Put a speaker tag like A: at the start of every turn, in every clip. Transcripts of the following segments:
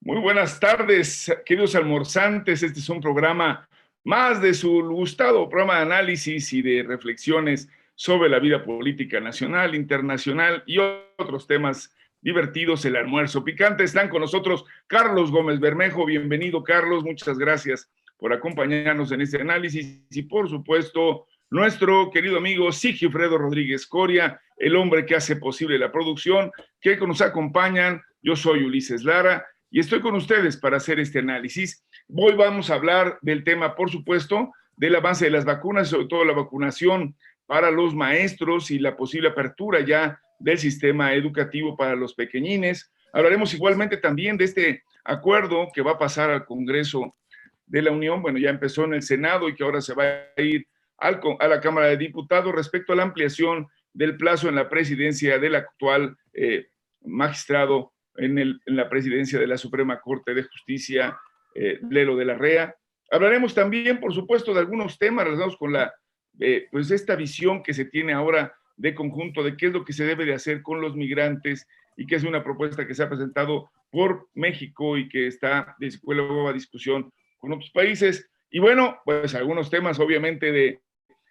A: Muy buenas tardes, queridos almorzantes. Este es un programa más de su gustado programa de análisis y de reflexiones sobre la vida política nacional, internacional y otros temas divertidos. El almuerzo picante. Están con nosotros Carlos Gómez Bermejo. Bienvenido, Carlos. Muchas gracias por acompañarnos en este análisis. Y por supuesto, nuestro querido amigo Sigifredo Rodríguez Coria, el hombre que hace posible la producción, que nos acompañan. Yo soy Ulises Lara y estoy con ustedes para hacer este análisis. Hoy vamos a hablar del tema, por supuesto, del avance de las vacunas, sobre todo la vacunación para los maestros y la posible apertura ya del sistema educativo para los pequeñines. Hablaremos igualmente también de este acuerdo que va a pasar al Congreso de la Unión, bueno, ya empezó en el Senado y que ahora se va a ir a la Cámara de Diputados respecto a la ampliación del plazo en la presidencia del actual magistrado en la presidencia de la Suprema Corte de Justicia, Lelo de la Rea. Hablaremos también, por supuesto, de algunos temas relacionados con pues esta visión que se tiene ahora de conjunto de qué es lo que se debe de hacer con los migrantes y que es una propuesta que se ha presentado por México y que está de luego a discusión con otros países. Y bueno, pues algunos temas obviamente de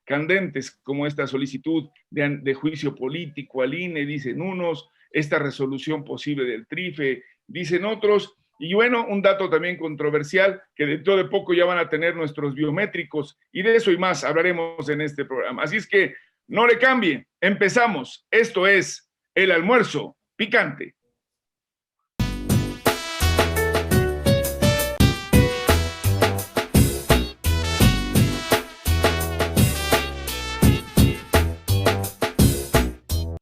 A: candentes, como esta solicitud de juicio político al INE, dicen unos, esta resolución posible del TRIFE, dicen otros, y bueno, un dato también controversial, que dentro de poco ya van a tener nuestros biométricos, y de eso y más hablaremos en este programa. Así es que no le cambie, empezamos. Esto es El Almuerzo Picante.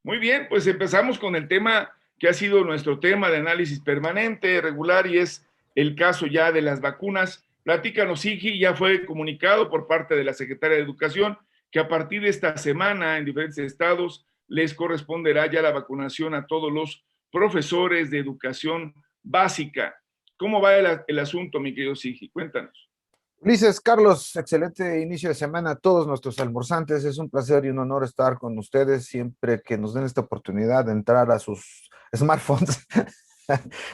A: Muy bien, pues empezamos con el tema que ha sido nuestro tema de análisis permanente, regular, y es el caso ya de las vacunas. Platícanos, Igi, ya fue comunicado por parte de la Secretaría de Educación que a partir de esta semana en diferentes estados les corresponderá ya la vacunación a todos los profesores de educación básica. ¿Cómo va el asunto, mi querido Sigi? Cuéntanos.
B: Ulises, Carlos, excelente inicio de semana a todos nuestros almorzantes. Es un placer y un honor estar con ustedes siempre que nos den esta oportunidad de entrar a sus smartphones.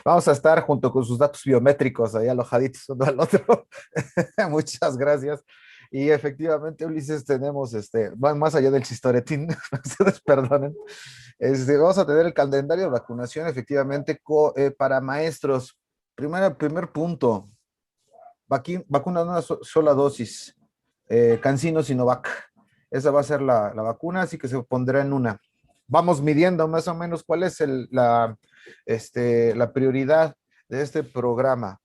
B: Vamos a estar junto con sus datos biométricos ahí alojaditos uno al otro. Muchas gracias. Y efectivamente, Ulises, tenemos más allá del chistoretín, ustedes perdonen, vamos a tener el calendario de vacunación efectivamente para maestros. Primer punto. Vacuna de una sola dosis, CanSino Sinovac. Esa va a ser la vacuna, así que se pondrá en una. Vamos midiendo más o menos cuál es la prioridad de este programa.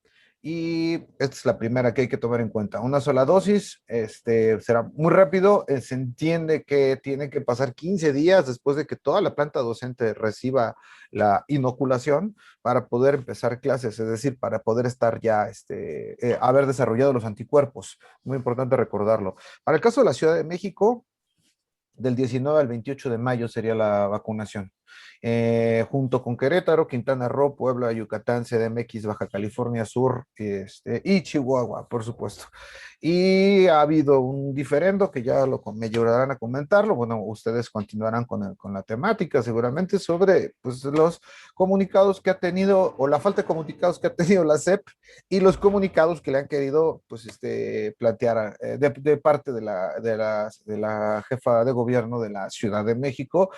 B: Y esta es la primera que hay que tomar en cuenta. Una sola dosis, será muy rápido. Se entiende que tiene que pasar 15 días después de que toda la planta docente reciba la inoculación para poder empezar clases, es decir, para poder estar ya, haber desarrollado los anticuerpos. Muy importante recordarlo. Para el caso de la Ciudad de México, del 19 al 28 de mayo sería la vacunación. Junto con Querétaro, Quintana Roo, Puebla, Yucatán, CDMX, Baja California Sur y Chihuahua, por supuesto. Y ha habido un diferendo que ya me ayudarán a comentarlo. Bueno, ustedes continuarán con la temática seguramente sobre pues, los comunicados que ha tenido o la falta de comunicados que ha tenido la SEP y los comunicados que le han querido pues, plantear de parte de la jefa de gobierno de la Ciudad de México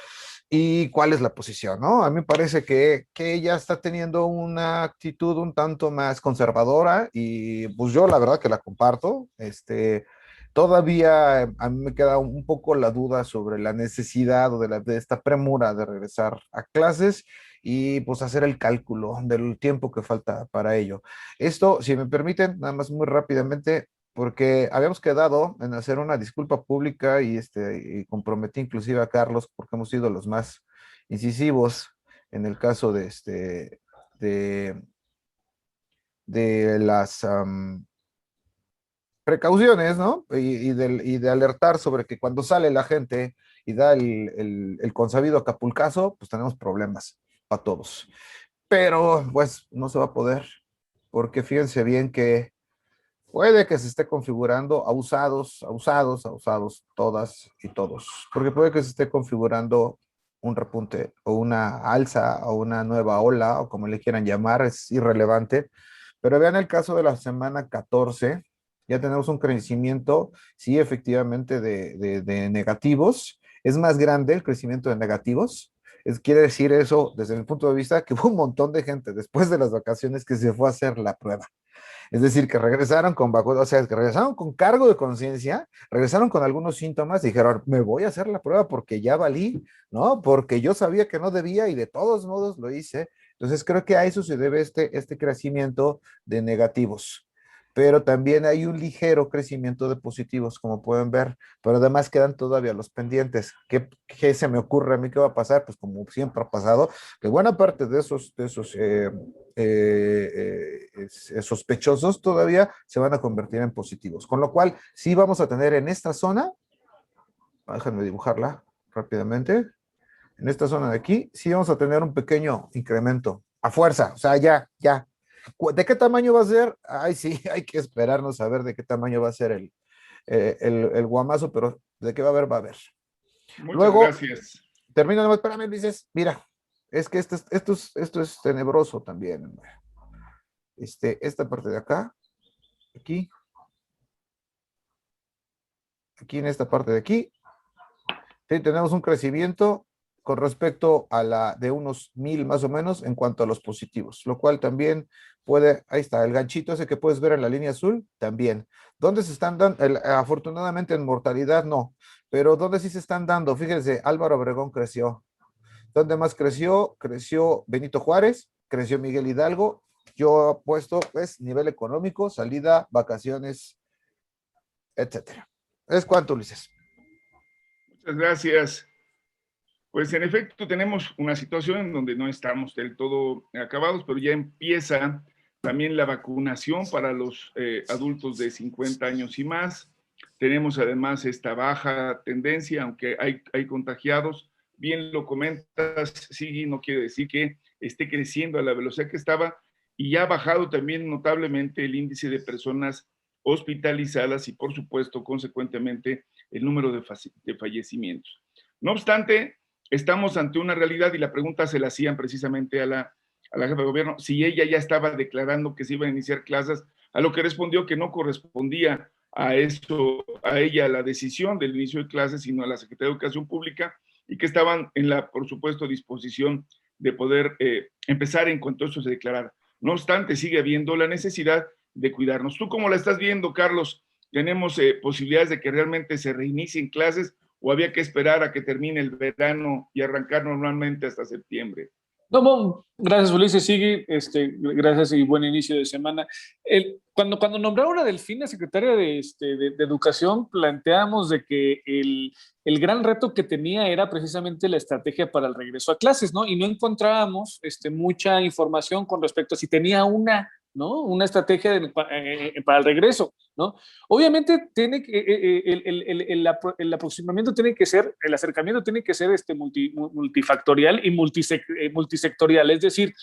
B: y cuál es la posición, ¿no? A mí me parece que ella está teniendo una actitud un tanto más conservadora y pues yo la verdad que la comparto, todavía a mí me queda un poco la duda sobre la necesidad o de esta premura de regresar a clases y pues hacer el cálculo del tiempo que falta para ello. Esto, si me permiten, nada más muy rápidamente, porque habíamos quedado en hacer una disculpa pública y comprometí inclusive a Carlos porque hemos sido los más incisivos en el caso de, de las precauciones, ¿no? Y de alertar sobre que cuando sale la gente y da el consabido acapulcazo, pues tenemos problemas para todos. Pero pues no se va a poder, porque fíjense bien que puede que se esté configurando abusados, todas y todos, porque puede que se esté configurando un repunte o una alza o una nueva ola o como le quieran llamar, es irrelevante. Pero vean el caso de la semana 14, ya tenemos un crecimiento, sí, efectivamente, de negativos. Es más grande el crecimiento de negativos. Quiere decir eso, desde mi punto de vista, que hubo un montón de gente después de las vacaciones que se fue a hacer la prueba. Es decir, que regresaron con bajo, o sea, que regresaron con cargo de conciencia, regresaron con algunos síntomas y dijeron, me voy a hacer la prueba porque ya valí, ¿no? Porque yo sabía que no debía y de todos modos lo hice. Entonces creo que a eso se debe este crecimiento de negativos. Pero también hay un ligero crecimiento de positivos, como pueden ver, pero además quedan todavía los pendientes. ¿Qué se me ocurre a mí que va a pasar? Pues como siempre ha pasado, que buena parte sospechosos todavía se van a convertir en positivos. Con lo cual, sí vamos a tener en esta zona, déjenme dibujarla rápidamente, en esta zona de aquí, sí vamos a tener un pequeño incremento a fuerza, o sea, ya. ¿De qué tamaño va a ser? Ay, sí, hay que esperarnos a ver de qué tamaño va a ser el guamazo, pero de qué va a haber, va a haber.
A: Muchas
B: Luego,
A: gracias.
B: termino nomás, espérame, dices, mira, es que esto es tenebroso también. Esta parte de acá, aquí en esta parte de aquí, sí, tenemos un crecimiento con respecto a la de unos 1000 más o menos en cuanto a los positivos, lo cual también puede, ahí está, el ganchito ese que puedes ver en la línea azul, también. ¿Dónde se están dando? Afortunadamente en mortalidad no, pero ¿dónde sí se están dando? Fíjense, Álvaro Obregón creció. ¿Dónde más creció? Creció Benito Juárez, creció Miguel Hidalgo. Yo apuesto, pues, nivel económico, salida, vacaciones, etcétera. ¿Es cuánto, Ulises?
A: Muchas gracias. Pues en efecto tenemos una situación en donde no estamos del todo acabados, pero ya empieza también la vacunación para los adultos de 50 años y más. Tenemos además esta baja tendencia, aunque hay contagiados. Bien lo comentas, sí, no quiere decir que esté creciendo a la velocidad que estaba y ya ha bajado también notablemente el índice de personas hospitalizadas y por supuesto, consecuentemente, el número de fallecimientos. No obstante, estamos ante una realidad y la pregunta se la hacían precisamente a la jefa de gobierno, si ella ya estaba declarando que se iban a iniciar clases, a lo que respondió que no correspondía a eso, a ella la decisión del inicio de clases, sino a la Secretaría de Educación Pública y que estaban en la, por supuesto, disposición de poder empezar en cuanto eso se declarara. No obstante, sigue habiendo la necesidad de cuidarnos. ¿Tú cómo la estás viendo, Carlos? ¿Tenemos posibilidades de que realmente se reinicien clases o había que esperar a que termine el verano y arrancar normalmente hasta septiembre?
C: No, gracias Ulises, sigue, gracias y buen inicio de semana. Cuando nombraron a Delfina secretaria de Educación, planteamos de que el gran reto que tenía era precisamente la estrategia para el regreso a clases, ¿no? Y no encontrábamos mucha información con respecto a si tenía ¿no? Una estrategia para el regreso, ¿no? Obviamente tiene que, el aproximamiento tiene que ser, el acercamiento tiene que ser multifactorial y multisectorial, es decir,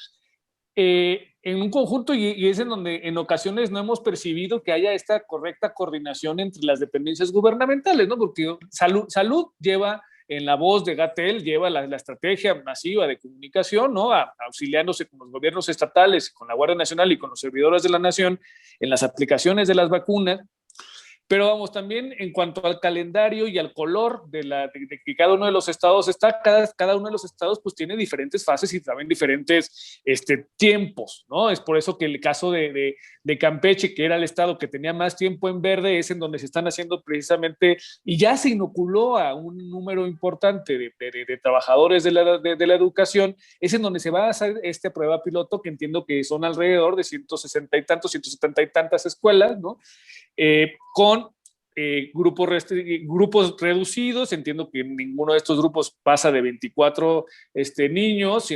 C: en un conjunto y es en donde en ocasiones no hemos percibido que haya esta correcta coordinación entre las dependencias gubernamentales, ¿no? Porque salud lleva en la voz de Gatell, lleva la estrategia masiva de comunicación, ¿no? Auxiliándose con los gobiernos estatales, con la Guardia Nacional y con los servidores de la nación en las aplicaciones de las vacunas. Pero vamos, también en cuanto al calendario y al color de que cada uno de los estados está, cada uno de los estados pues tiene diferentes fases y también diferentes tiempos, ¿no? Es por eso que el caso de Campeche, que era el estado que tenía más tiempo en verde, es en donde se están haciendo precisamente, y ya se inoculó a un número importante de trabajadores de la educación, es en donde se va a hacer esta prueba piloto, que entiendo que son alrededor de 160 y tantos, 170 y tantas escuelas, ¿no? Con grupos reducidos. Entiendo que ninguno de estos grupos pasa de 24 niños,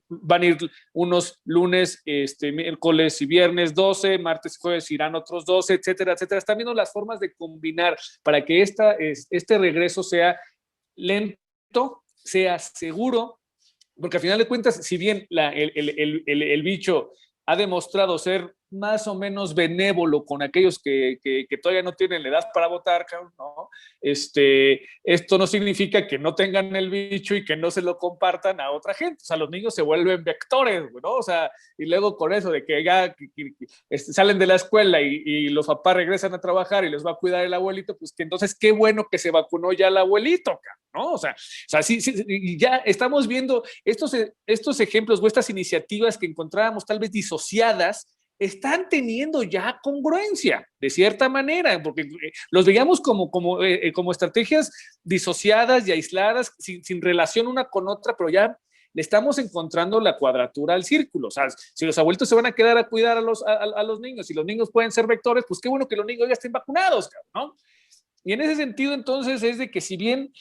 C: van a ir unos lunes, miércoles y viernes 12, martes y jueves irán otros 12, etcétera, etcétera. Están viendo las formas de combinar para que este regreso sea lento, sea seguro, porque al final de cuentas, si bien el bicho ha demostrado ser más o menos benévolo con aquellos que todavía no tienen la edad para votar, ¿no? Esto no significa que no tengan el bicho y que no se lo compartan a otra gente. O sea, los niños se vuelven vectores, ¿no? O sea, y luego con eso de que ya salen de la escuela y los papás regresan a trabajar y les va a cuidar el abuelito, pues que entonces qué bueno que se vacunó ya el abuelito, ¿no? O sea sí, y ya estamos viendo estos ejemplos o estas iniciativas que encontrábamos tal vez disociadas, están teniendo ya congruencia, de cierta manera, porque los veíamos como estrategias disociadas y aisladas, sin relación una con otra, pero ya le estamos encontrando la cuadratura al círculo. O sea, si los abuelitos se van a quedar a cuidar a los niños y los niños pueden ser vectores, pues qué bueno que los niños ya estén vacunados, ¿no? Y en ese sentido, entonces, es de que si bien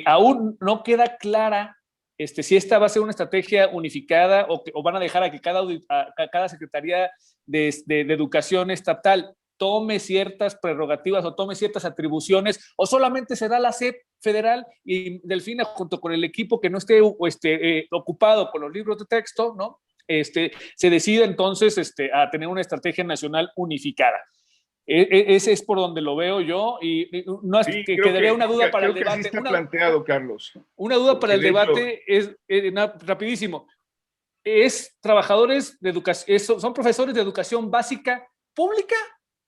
C: aún no queda clara si esta va a ser una estrategia unificada o van a dejar a que cada Secretaría de Educación estatal tome ciertas prerrogativas o tome ciertas atribuciones, o solamente será la SEP federal y Delfina junto con el equipo que no esté ocupado con los libros de texto, ¿no? Se decide entonces a tener una estrategia nacional unificada. Ese es por donde lo veo yo, y no es
A: sí,
C: que quedaría una duda para el
A: debate.
C: Creo
A: que así está planteado, Carlos.
C: Una duda para el debate es rapidísimo. ¿Es trabajadores de educación, son profesores de educación básica pública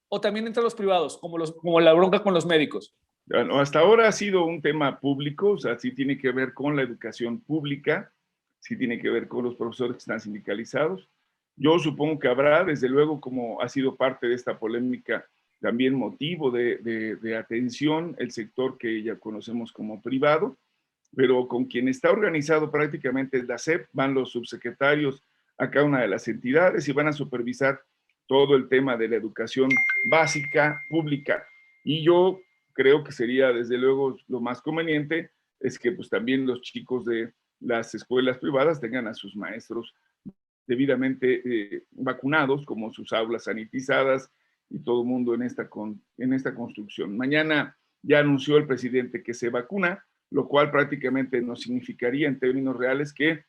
C: o también entre los privados, como la bronca con los médicos?
A: Bueno, hasta ahora ha sido un tema público, o sea, sí tiene que ver con la educación pública, sí tiene que ver con los profesores que están sindicalizados. Yo supongo que habrá, desde luego, como ha sido parte de esta polémica, también motivo de atención el sector que ya conocemos como privado, pero con quien está organizado prácticamente es la SEP, van los subsecretarios a cada una de las entidades y van a supervisar todo el tema de la educación básica pública. Y yo creo que sería, desde luego, lo más conveniente es que pues también los chicos de las escuelas privadas tengan a sus maestros debidamente vacunados, como sus aulas sanitizadas y todo el mundo en esta construcción. Mañana ya anunció el presidente que se vacuna, lo cual prácticamente nos significaría en términos reales que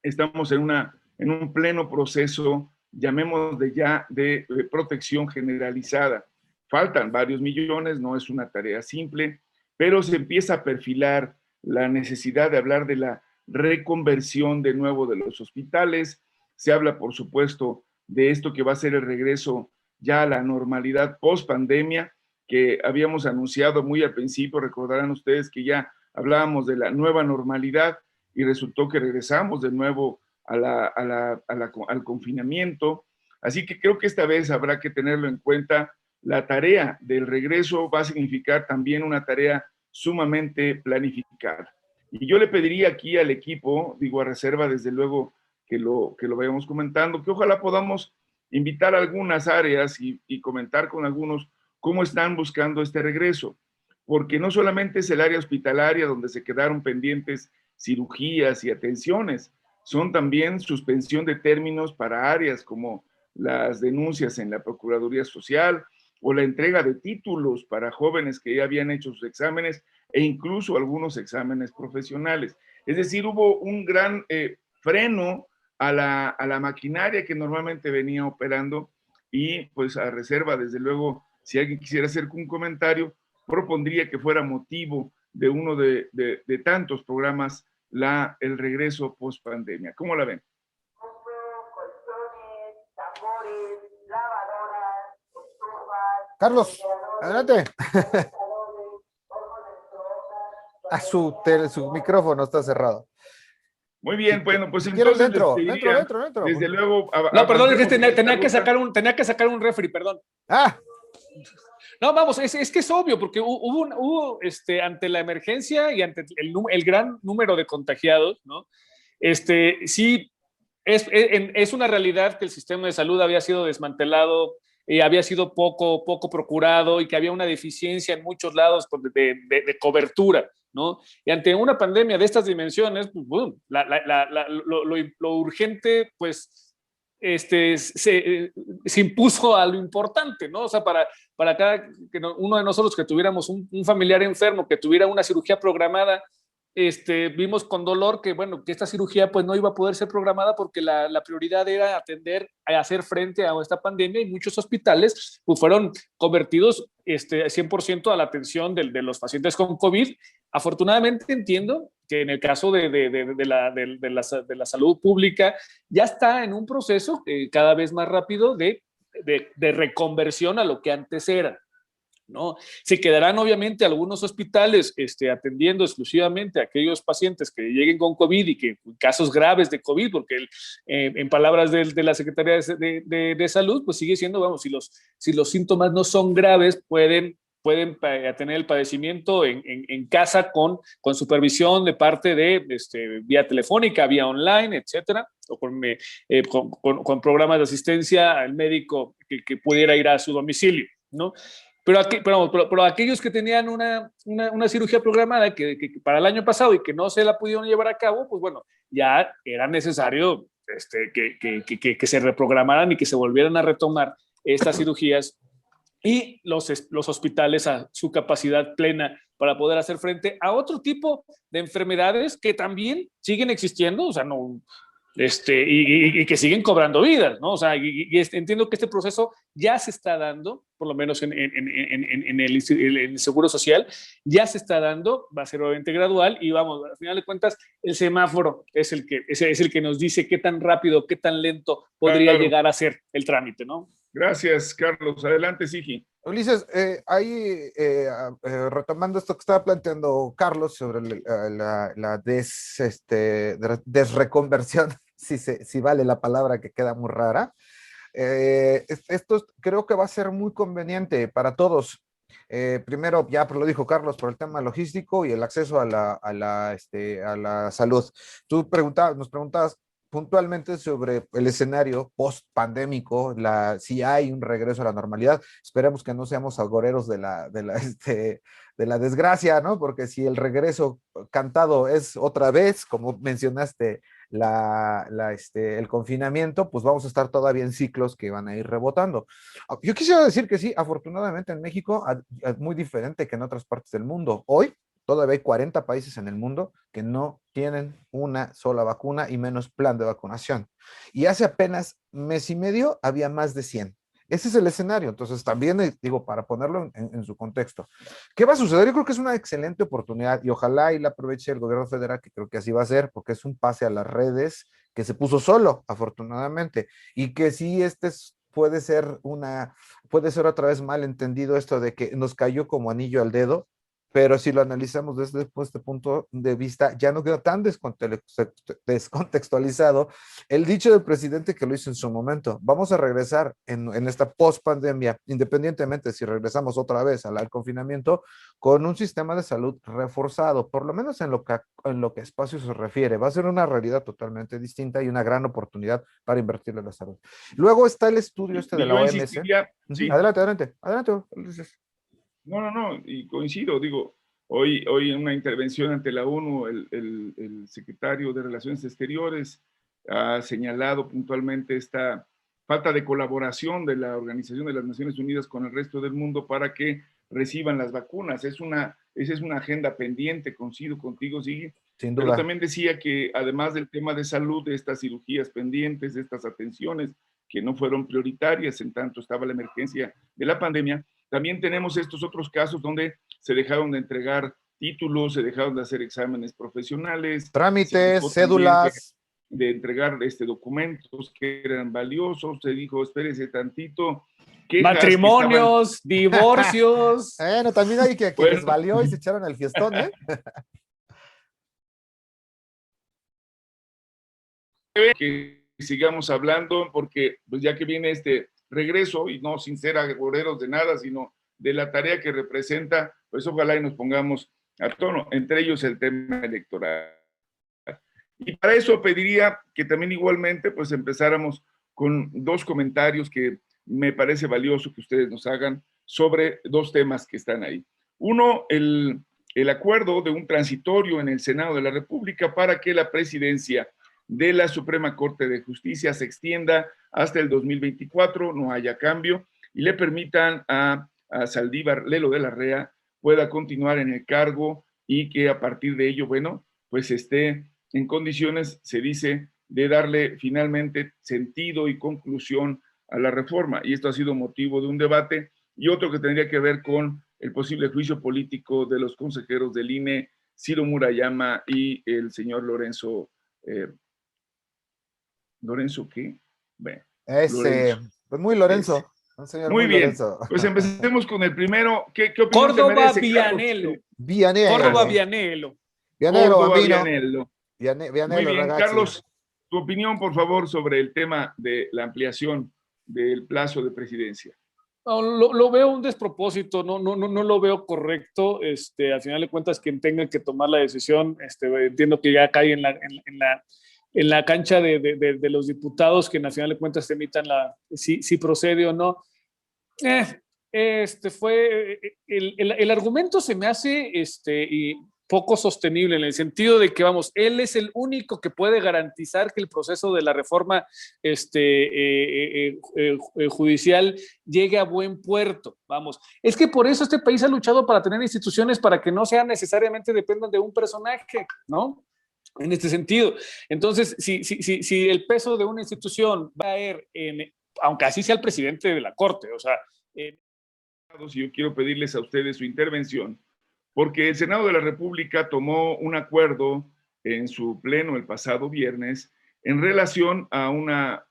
A: estamos en un pleno proceso, llamémosle ya, de protección generalizada. Faltan varios millones, no es una tarea simple, pero se empieza a perfilar la necesidad de hablar de la reconversión de nuevo de los hospitales. Se habla, por supuesto, de esto que va a ser el regreso ya a la normalidad post pandemia, que habíamos anunciado muy al principio. Recordarán ustedes que ya hablábamos de la nueva normalidad y resultó que regresamos de nuevo al confinamiento. Así que creo que esta vez habrá que tenerlo en cuenta. La tarea del regreso va a significar también una tarea sumamente planificada. Y yo le pediría aquí al equipo, digo a reserva desde luego que lo vayamos comentando, que ojalá podamos invitar a algunas áreas y comentar con algunos cómo están buscando este regreso, porque no solamente es el área hospitalaria donde se quedaron pendientes cirugías y atenciones, son también suspensión de términos para áreas como las denuncias en la Procuraduría Social o la entrega de títulos para jóvenes que ya habían hecho sus exámenes e incluso algunos exámenes profesionales. Es decir, hubo un gran freno a la maquinaria que normalmente venía operando y pues a reserva, desde luego, si alguien quisiera hacer un comentario, propondría que fuera motivo de uno de tantos programas el regreso post pandemia. ¿Cómo la ven?
B: Carlos, adelante. Su micrófono está cerrado.
A: Muy bien, bueno, pues entonces
B: dentro.
A: Desde luego.
C: No, perdón, es que tenía que sacar un refri, perdón. No, vamos, es que es obvio, porque hubo ante la emergencia y ante el gran número de contagiados, ¿no? Sí, es una realidad que el sistema de salud había sido desmantelado, había sido poco procurado y que había una deficiencia en muchos lados de cobertura, ¿no? Y ante una pandemia de estas dimensiones, pues, bueno, lo urgente, pues, se impuso a lo importante, ¿no? O sea, para uno de nosotros que tuviéramos un familiar enfermo, que tuviera una cirugía programada, vimos con dolor que, bueno, que esta cirugía pues no iba a poder ser programada porque la prioridad era hacer frente a esta pandemia, y muchos hospitales pues fueron convertidos 100% a la atención de los pacientes con COVID. Afortunadamente entiendo que en el caso de la salud pública ya está en un proceso cada vez más rápido de reconversión a lo que antes era, ¿no? Se quedarán obviamente algunos hospitales atendiendo exclusivamente a aquellos pacientes que lleguen con COVID y que casos graves de COVID, porque en palabras de la Secretaría de Salud, pues sigue siendo, vamos, si los síntomas no son graves, pueden tener el padecimiento en casa con supervisión de parte de vía telefónica, vía online, etcétera, o con programas de asistencia al médico que pudiera ir a su domicilio, ¿no? Pero aquellos que tenían una cirugía programada que para el año pasado y que no se la pudieron llevar a cabo, pues bueno, ya era necesario que se reprogramaran y que se volvieran a retomar estas cirugías, y los hospitales a su capacidad plena para poder hacer frente a otro tipo de enfermedades que también siguen existiendo, o sea, no, y que siguen cobrando vidas, ¿no? O sea, entiendo que este proceso ya se está dando, por lo menos en el Seguro Social, ya se está dando, va a ser obviamente gradual, y vamos, al final de cuentas, el semáforo es el que nos dice qué tan rápido, qué tan lento podría llegar a ser el trámite, ¿no?
A: Gracias, Carlos. Adelante, Sigi.
B: Ulises, retomando esto que estaba planteando Carlos sobre la desreconversión, si vale la palabra, que queda muy rara, esto creo que va a ser muy conveniente para todos. Primero, ya lo dijo Carlos, por el tema logístico y el acceso a la salud. Nos preguntabas puntualmente sobre el escenario post-pandémico, si hay un regreso a la normalidad. Esperemos que no seamos agoreros de la desgracia, ¿no? Porque si el regreso cantado es otra vez, como mencionaste, el confinamiento, pues vamos a estar todavía en ciclos que van a ir rebotando. Yo quisiera decir que sí, afortunadamente en México es muy diferente que en otras partes del mundo. Hoy todavía hay 40 países en el mundo que no tienen una sola vacuna y menos plan de vacunación. Y hace apenas mes y medio había más de 100. Ese es el escenario. Entonces, también digo, para ponerlo en su contexto, ¿qué va a suceder? Yo creo que es una excelente oportunidad y ojalá y la aproveche el gobierno federal, que creo que así va a ser, porque es un pase a las redes que se puso solo, afortunadamente, y que sí, puede ser otra vez mal entendido esto de que nos cayó como anillo al dedo, pero si lo analizamos desde este punto de vista, ya no queda tan descontextualizado el dicho del presidente que lo hizo en su momento. Vamos a regresar en esta post-pandemia, independientemente si regresamos otra vez al confinamiento, con un sistema de salud reforzado, por lo menos en lo que a espacio se refiere. Va a ser una realidad totalmente distinta y una gran oportunidad para invertir en la salud. Luego está el estudio de la OMS. Sí. Adelante.
A: No, y coincido, digo, hoy en una intervención ante la ONU, el secretario de Relaciones Exteriores ha señalado puntualmente esta falta de colaboración de la Organización de las Naciones Unidas con el resto del mundo para que reciban las vacunas. Esa es una agenda pendiente, coincido contigo, Sigui. Sin duda. Pero también decía que además del tema de salud, de estas cirugías pendientes, de estas atenciones que no fueron prioritarias en tanto estaba la emergencia de la pandemia, también tenemos estos otros casos donde se dejaron de entregar títulos, se dejaron de hacer exámenes profesionales,
B: trámites, cédulas,
A: de entregar documentos que eran valiosos. Se dijo, espérese tantito.
C: Matrimonios, divorcios.
B: Bueno, también hay que les valió y se echaron al fiestón, ¿eh?
A: Que sigamos hablando, porque pues ya que viene este regreso, y no sin ser agoreros de nada, sino de la tarea que representa, pues ojalá y nos pongamos a tono, entre ellos el tema electoral. Y para eso pediría que también igualmente pues empezáramos con dos comentarios que me parece valioso que ustedes nos hagan sobre dos temas que están ahí. Uno, el acuerdo de un transitorio en el Senado de la República para que la presidencia de la Suprema Corte de Justicia se extienda hasta el 2024, no haya cambio, y le permitan a Saldívar Lelo de la Rea pueda continuar en el cargo y que a partir de ello, bueno, pues esté en condiciones, se dice, de darle finalmente sentido y conclusión a la reforma. Y esto ha sido motivo de un debate y otro que tendría que ver con el posible juicio político de los consejeros del INE, Ciro Murayama y el señor Lorenzo. ¿Lorenzo qué?
B: Bueno, Lorenzo. Pues muy Lorenzo. Un señor
A: muy bien.
B: Lorenzo.
A: Pues empecemos con el primero. ¿Qué opinión
C: Córdoba
A: te merece,
C: Vianello.
B: Vianello.
C: Córdoba Vianello.
A: Córdoba Vianello.
B: Vianello,
A: muy bien,
B: ragazzi.
A: Carlos, tu opinión, por favor, sobre el tema de la ampliación del plazo de presidencia.
C: No, lo veo un despropósito, no lo veo correcto. Al final de cuentas, quien tenga que tomar la decisión, entiendo que ya cae en la cancha de los diputados, que al final de cuentas se emitan si procede o no. El argumento se me hace poco sostenible, en el sentido de que, vamos, él es el único que puede garantizar que el proceso de la reforma judicial llegue a buen puerto. Vamos, es que por eso este país ha luchado para tener instituciones para que no sean necesariamente dependan de un personaje, ¿no? En este sentido. Entonces, si el peso de una institución va a ir aunque así sea el presidente de la Corte, o sea...
A: yo quiero pedirles a ustedes su intervención, porque el Senado de la República tomó un acuerdo en su pleno el pasado viernes en relación a una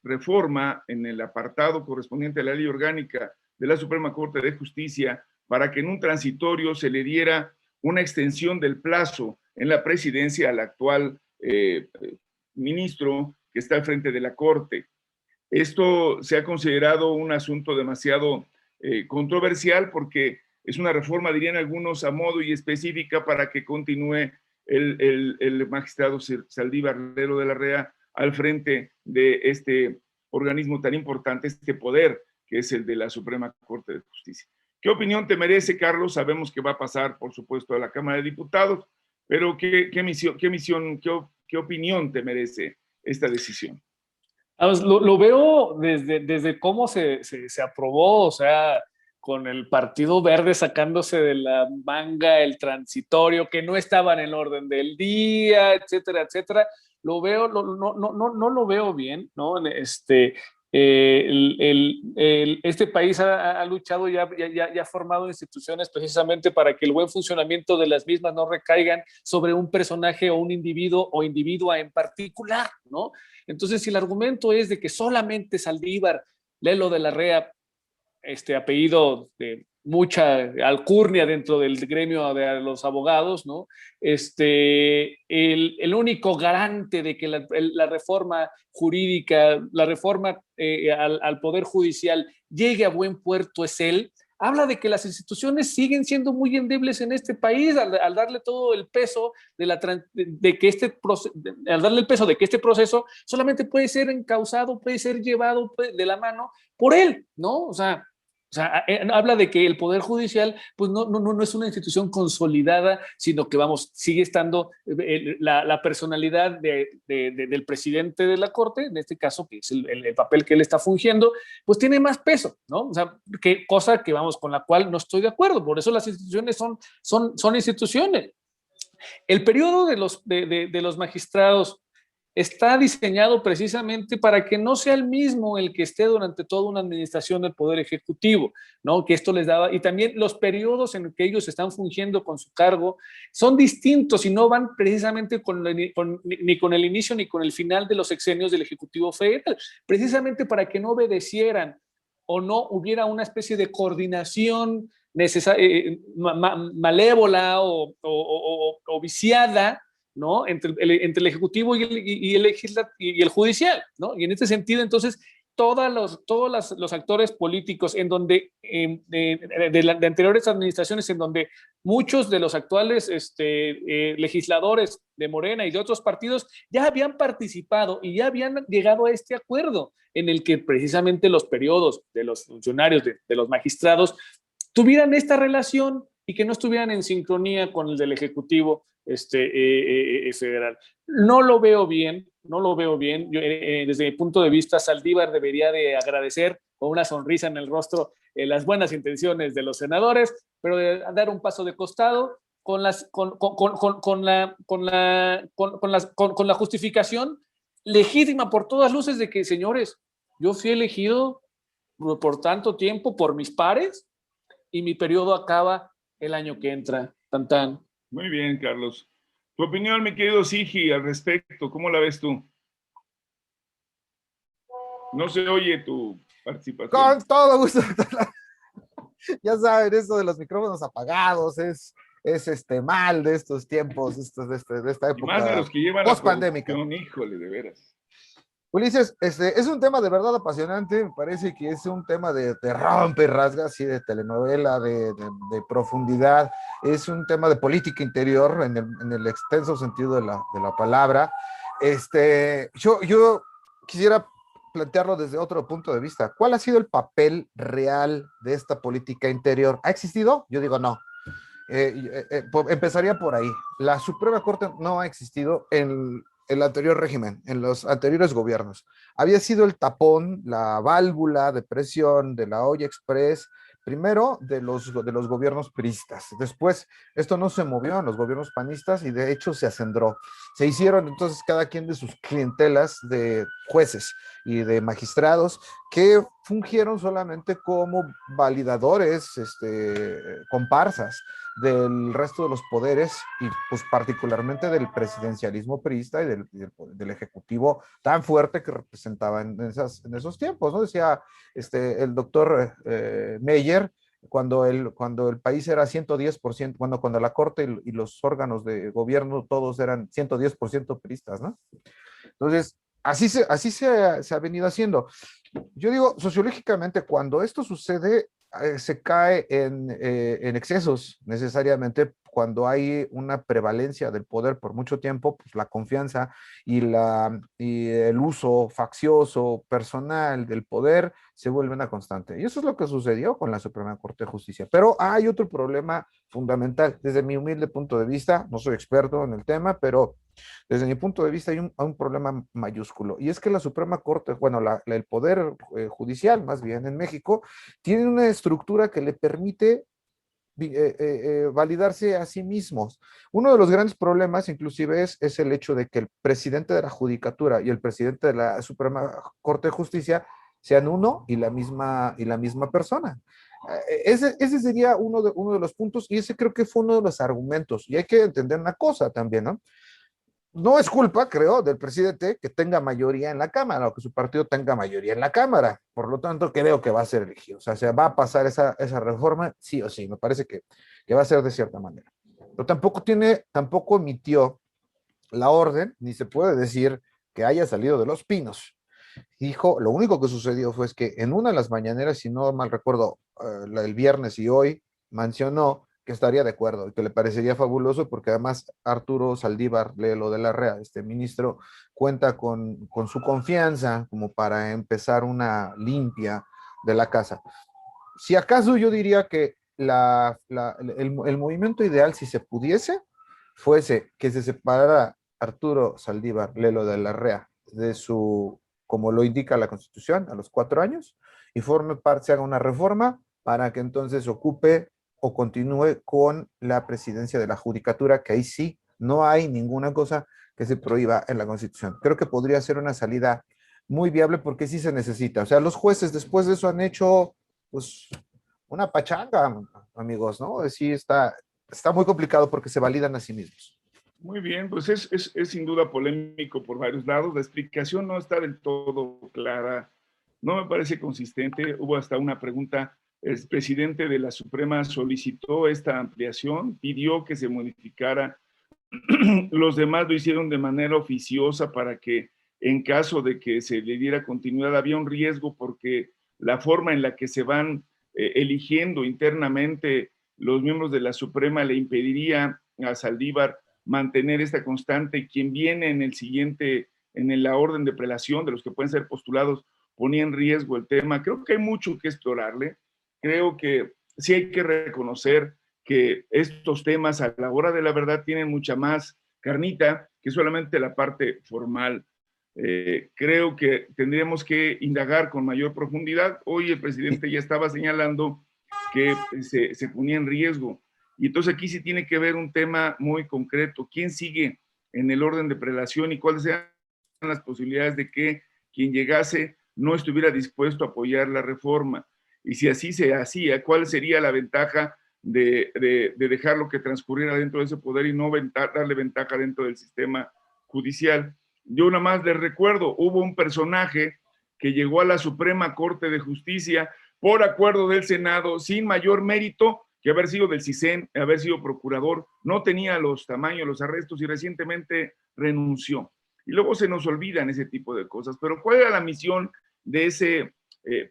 A: reforma en el apartado correspondiente a la ley orgánica de la Suprema Corte de Justicia para que en un transitorio se le diera una extensión del plazo en la presidencia al actual ministro que está al frente de la Corte. Esto se ha considerado un asunto demasiado controversial porque es una reforma, dirían algunos, a modo y específica para que continúe el magistrado Saldívar Lelo de la Rea al frente de este organismo tan importante, este poder que es el de la Suprema Corte de Justicia. ¿Qué opinión te merece, Carlos? Sabemos que va a pasar, por supuesto, a la Cámara de Diputados, pero ¿qué opinión te merece esta decisión?
C: Lo veo desde cómo se aprobó, o sea, con el Partido Verde sacándose de la manga el transitorio, que no estaba en el orden del día, etcétera, etcétera. Lo veo, no lo veo bien, ¿no? Este país ha luchado y ha formado instituciones precisamente para que el buen funcionamiento de las mismas no recaigan sobre un personaje o un individuo o individua en particular, ¿no? Entonces, si el argumento es de que solamente Saldívar Lelo de la Rea, apellido de mucha alcurnia dentro del gremio de los abogados, ¿no? El único garante de que la reforma jurídica, la reforma al Poder Judicial llegue a buen puerto es él, habla de que las instituciones siguen siendo muy endebles en este país al darle todo el peso al darle el peso de que este proceso solamente puede ser encauzado, puede ser llevado de la mano por él, ¿no? O sea, habla de que el Poder Judicial pues no es una institución consolidada, sino que, vamos, sigue estando la personalidad del presidente de la Corte, en este caso, que es el papel que él está fungiendo, pues tiene más peso, ¿no? O sea, cosa que, vamos, con la cual no estoy de acuerdo. Por eso las instituciones son instituciones. El periodo de los magistrados está diseñado precisamente para que no sea el mismo el que esté durante toda una administración del Poder Ejecutivo, ¿no? Que esto les daba, y también los periodos en que ellos están fungiendo con su cargo son distintos y no van precisamente ni con el inicio ni con el final de los sexenios del Ejecutivo Federal, precisamente para que no obedecieran o no hubiera una especie de coordinación malévola o viciada, ¿no? Entre el Ejecutivo y el Judicial, ¿no? Y en este sentido, entonces, todos los actores políticos de anteriores administraciones, en donde muchos de los actuales legisladores de Morena y de otros partidos ya habían participado y ya habían llegado a este acuerdo en el que precisamente los periodos de los funcionarios, de los magistrados, tuvieran esta relación y que no estuvieran en sincronía con el del Ejecutivo federal. No lo veo bien. Yo, desde mi punto de vista, Saldívar debería de agradecer con una sonrisa en el rostro las buenas intenciones de los senadores, pero de dar un paso de costado con la justificación legítima por todas luces de que, señores, yo fui elegido por tanto tiempo por mis pares y mi periodo acaba el año que entra. Tan, tan.
A: Muy bien, Carlos. Tu opinión, mi querido Sigi, al respecto, ¿cómo la ves tú? No se oye tu participación.
B: Con todo gusto. Ya saben, esto de los micrófonos apagados es mal de estos tiempos, de esta época.
A: Y más de los que llevan
B: post-pandémica.
A: Híjole, de veras.
B: Ulises, es un tema de verdad apasionante, me parece que es un tema de rompe y rasga, así de telenovela, de profundidad, es un tema de política interior en el extenso sentido de la palabra. Yo quisiera plantearlo desde otro punto de vista. ¿Cuál ha sido el papel real de esta política interior? ¿Ha existido? Yo digo no. Empezaría por ahí. La Suprema Corte no ha existido en el anterior régimen, en los anteriores gobiernos. Había sido el tapón, la válvula de presión de la olla express, primero de los gobiernos priistas. Después, esto no se movió en los gobiernos panistas y de hecho se acendró. Se hicieron entonces cada quien de sus clientelas de jueces y de magistrados que fungieron solamente como validadores, comparsas del resto de los poderes y pues particularmente del presidencialismo priista y del ejecutivo tan fuerte que representaba en esos tiempos, ¿no? Decía el doctor Meyer, cuando el país era 110%, cuando la corte y los órganos de gobierno todos eran 110% priistas, ¿no? Entonces, así se ha venido haciendo. Yo digo, sociológicamente, cuando esto sucede, se cae en excesos necesariamente cuando hay una prevalencia del poder por mucho tiempo, pues la confianza y el uso faccioso personal del poder se vuelve una constante. Y eso es lo que sucedió con la Suprema Corte de Justicia. Pero hay otro problema fundamental. Desde mi humilde punto de vista, no soy experto en el tema, pero desde mi punto de vista hay un problema mayúsculo. Y es que la Suprema Corte, bueno, el Poder Judicial, más bien en México, tiene una estructura que le permite validarse a sí mismos. Uno de los grandes problemas, inclusive, es el hecho de que el presidente de la Judicatura y el presidente de la Suprema Corte de Justicia sean uno y la misma persona. Ese sería uno de los puntos, y ese creo que fue uno de los argumentos. Y hay que entender una cosa también, ¿no? No es culpa, creo, del presidente que tenga mayoría en la Cámara o que su partido tenga mayoría en la Cámara. Por lo tanto, creo que va a ser elegido. O sea, se va a pasar esa reforma, sí o sí. Me parece que va a ser de cierta manera. Pero tampoco emitió la orden, ni se puede decir que haya salido de los pinos. Dijo, lo único que sucedió fue que en una de las mañaneras, si no mal recuerdo, el viernes y hoy, mencionó que estaría de acuerdo y que le parecería fabuloso porque además Arturo Saldívar Lelo de la Rea, este ministro, cuenta con su confianza como para empezar una limpia de la casa. Si acaso yo diría que el movimiento ideal, si se pudiese, fuese que se separara Arturo Saldívar Lelo de la Rea de como lo indica la Constitución, a los 4 años, y forme parte, se haga una reforma para que entonces ocupe o continúe con la presidencia de la Judicatura, que ahí sí no hay ninguna cosa que se prohíba en la Constitución. Creo que podría ser una salida muy viable porque sí se necesita. O sea, los jueces después de eso han hecho, pues, una pachanga, amigos, ¿no? Sí, está muy complicado porque se validan a sí mismos.
A: Muy bien, pues es sin duda polémico por varios lados. La explicación no está del todo clara, no me parece consistente. Hubo hasta una pregunta. El presidente de la Suprema solicitó esta ampliación, pidió que se modificara. Los demás lo hicieron de manera oficiosa para que en caso de que se le diera continuidad había un riesgo porque la forma en la que se van eligiendo internamente los miembros de la Suprema le impediría a Saldívar mantener esta constante. Quien viene en el siguiente, en la orden de prelación de los que pueden ser postulados, ponía en riesgo el tema. Creo que hay mucho que explorarle. Creo que sí hay que reconocer que estos temas a la hora de la verdad tienen mucha más carnita que solamente la parte formal. Creo que tendríamos que indagar con mayor profundidad. Hoy el presidente ya estaba señalando que se ponía en riesgo Y entonces aquí sí tiene que ver un tema muy concreto. ¿Quién sigue en el orden de prelación y cuáles sean las posibilidades de que quien llegase no estuviera dispuesto a apoyar la reforma? Y si así se hacía, ¿cuál sería la ventaja de dejarlo que transcurriera dentro de ese poder y no darle ventaja dentro del sistema judicial? Yo nada más les recuerdo, hubo un personaje que llegó a la Suprema Corte de Justicia por acuerdo del Senado sin mayor mérito que haber sido del CISEN, haber sido procurador, no tenía los tamaños, los arrestos y recientemente renunció. Y luego se nos olvidan ese tipo de cosas. Pero ¿cuál era la misión de ese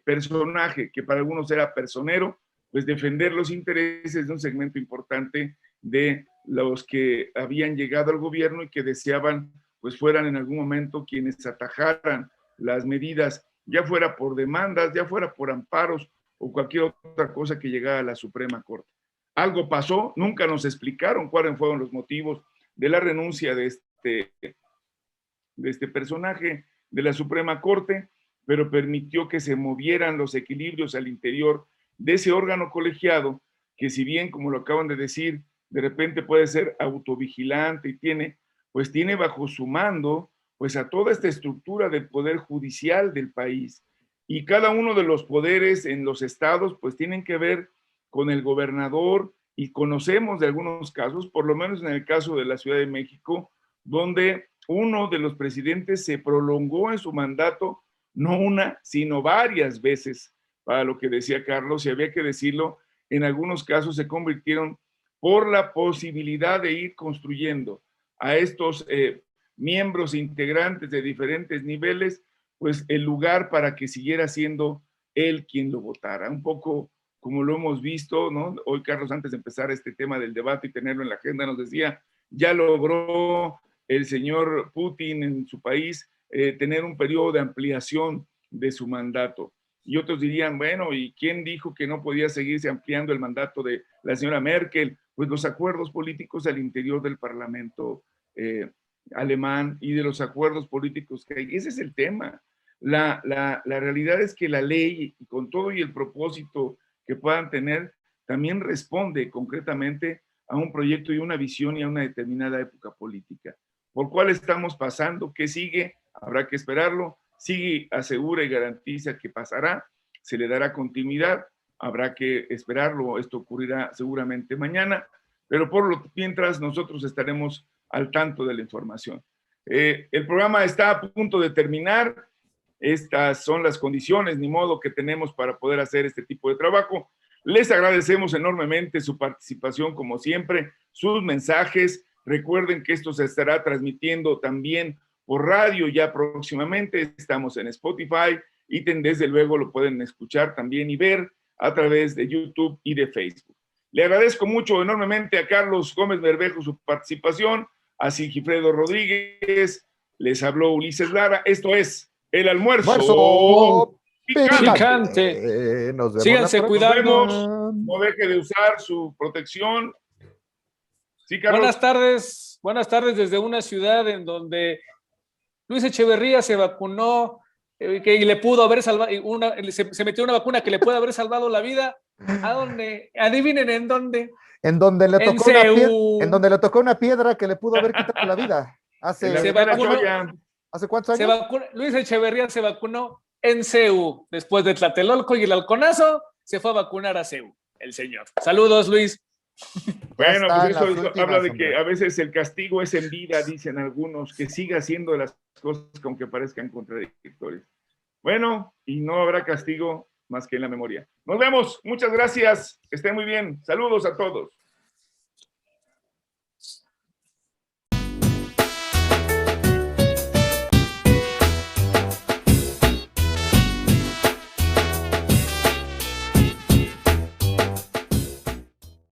A: personaje que para algunos era personero? Pues defender los intereses de un segmento importante de los que habían llegado al gobierno y que deseaban pues fueran en algún momento quienes atajaran las medidas, ya fuera por demandas, ya fuera por amparos o cualquier otra cosa que llegara a la Suprema Corte. Algo pasó, nunca nos explicaron cuáles fueron los motivos de la renuncia de este personaje de la Suprema Corte, pero permitió que se movieran los equilibrios al interior de ese órgano colegiado, que si bien, como lo acaban de decir, de repente puede ser autovigilante y tiene bajo su mando pues a toda esta estructura del poder judicial del país. Y cada uno de los poderes en los estados pues tienen que ver con el gobernador, y conocemos de algunos casos, por lo menos en el caso de la Ciudad de México, donde uno de los presidentes se prolongó en su mandato, no una, sino varias veces, para lo que decía Carlos, y había que decirlo, en algunos casos se convirtieron por la posibilidad de ir construyendo a estos miembros integrantes de diferentes niveles, pues el lugar para que siguiera siendo él quien lo votara. Un poco como lo hemos visto, ¿no? Hoy Carlos, antes de empezar este tema del debate y tenerlo en la agenda, nos decía, ya logró el señor Putin en su país tener un periodo de ampliación de su mandato. Y otros dirían, bueno, ¿y quién dijo que no podía seguirse ampliando el mandato de la señora Merkel? Pues los acuerdos políticos al interior del Parlamento alemán y de los acuerdos políticos que hay. Ese es el tema. La realidad es que la ley, con todo y el propósito que puedan tener, también responde concretamente a un proyecto y una visión y a una determinada época política. ¿Por cuál estamos pasando? ¿Qué sigue? Habrá que esperarlo. Sigue, asegura y garantiza que pasará, se le dará continuidad, habrá que esperarlo, esto ocurrirá seguramente mañana, pero mientras nosotros estaremos al tanto de la información. El programa está a punto de terminar, estas son las condiciones, ni modo, que tenemos para poder hacer este tipo de trabajo. Les agradecemos enormemente su participación, como siempre, sus mensajes. Recuerden que esto se estará transmitiendo también por radio ya próximamente. Estamos en Spotify y desde luego lo pueden escuchar también y ver a través de YouTube y de Facebook. Le agradezco mucho enormemente a Carlos Gómez Bermejo su participación, a Sigifredo Rodríguez, les habló Ulises Lara. Esto es El Almuerzo
C: Picante.
B: Nos vemos.
C: Síganse cuidando.
A: No deje de usar su protección. Sí, Carlos.
C: Buenas tardes desde una ciudad en donde Luis Echeverría se vacunó y le pudo haber salvado, se metió una vacuna que le puede haber salvado la vida. ¿A dónde? Adivinen en dónde.
B: En donde le tocó una piedra que le pudo haber quitado la vida. ¿Hace cuántos años?
C: Luis Echeverría se vacunó en CEU, después de Tlatelolco y el halconazo, se fue a vacunar a CEU, el señor. Saludos, Luis.
A: Bueno, pues eso habla de que a veces el castigo es en vida, dicen algunos, que siga haciendo las cosas aunque parezcan contradictorias. Bueno, y no habrá castigo más que en la memoria. Nos vemos, muchas gracias, que estén muy bien. Saludos a todos.